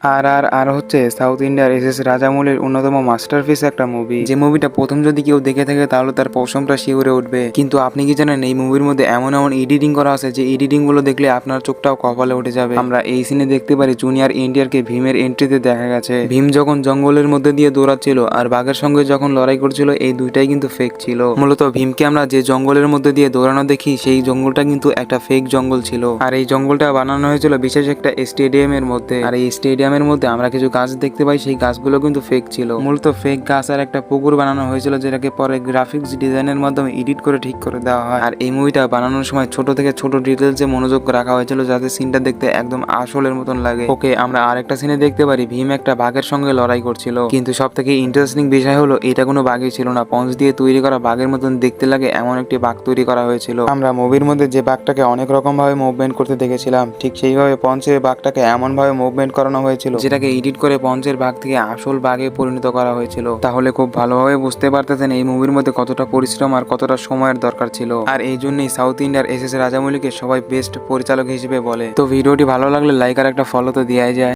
আর হচ্ছে সাউথ ইন্ডিয়ার এস রাজামৌলির অন্যতম মাস্টারপিস একটা মুভি। যে মুভিটা প্রথম যদি কেউ দেখে থাকে তাহলে তার পশমটা শিউরে উঠবে। কিন্তু আপনি কি জানেন এই মুভির মধ্যে এমন এমন এডিটিং করা আছে যে এডিটিং গুলো দেখলে আপনার চোখটাও কপালে উঠে যাবে। আমরা এই সিনে দেখতে পারি জুনিয়র এনটিআরকে ভীমের এন্ট্রিতে দেখা গেছে। ভীম যখন জঙ্গলের মধ্যে দিয়ে দৌড়াচ্ছিল আর বাঘের সঙ্গে যখন লড়াই করছিল, এই দুইটাই কিন্তু ফেক ছিল। মূলত ভীমকে আমরা যে জঙ্গলের মধ্যে দিয়ে দৌড়ানো দেখি সেই জঙ্গলটা কিন্তু একটা ফেক জঙ্গল ছিল। আর এই জঙ্গলটা বানানো হয়েছিল বিশেষ একটা স্টেডিয়ামের মধ্যে। আর এই স্টেডিয়ামের মধ্যে আমরা কিছু গাছ দেখতে পাই, সেই গাছগুলো কিন্তু ফেক ছিল। মূলত ফেক গাছ আর একটা পুকুর বানানো হয়েছিল, যেটাকে পরে গ্রাফিক্স ডিজাইনের মাধ্যমে এডিট করে ঠিক করে দেওয়া হয়। আর এই মুভিটা বানানোর সময় ছোট থেকে ছোট ডিটেলসে মনোযোগ রাখা হয়েছিল যাতে সিনটা দেখতে একদম আসলের মতন লাগে। ওকে, আমরা আরেকটা সিনে দেখতে পারি ভীম একটা বাঘের সঙ্গে লড়াই করছিল, কিন্তু সব থেকে ইন্টারেস্টিং বিষয় হলো এটা কোনো বাঘই ছিল না, পঞ্চ দিয়ে তৈরি করা বাঘের মতন দেখতে লাগে এমন একটি বাঘ তৈরি করা হয়েছিল। আমরা মুভির মধ্যে যে বাঘটাকে অনেক রকম ভাবে মুভমেন্ট করতে দেখেছিলাম, ঠিক সেইভাবে পঞ্চের বাঘটাকে এমন ভাবে মুভমেন্ট করানো হয়েছিল যেটাকে এডিট করে পঞ্চের বাঘ থেকে আসল বাঘে পরিণত করা হয়েছিল। তাহলে খুব ভালোভাবে বুঝতে পারতেছেন এই মুভির মধ্যে কতটা পরিশ্রম আর কতটা সময়ের দরকার ছিল। আর এই জন্যই সাউথ ইন্ডিয়ার এস রাজামৌলিকে সবাই বেস্ট পরিচালক হিসেবে বলে। তো ভিডিওটি ভালো লাগলে লাইক আর একটা ফলো তো দেওয়াই যায়।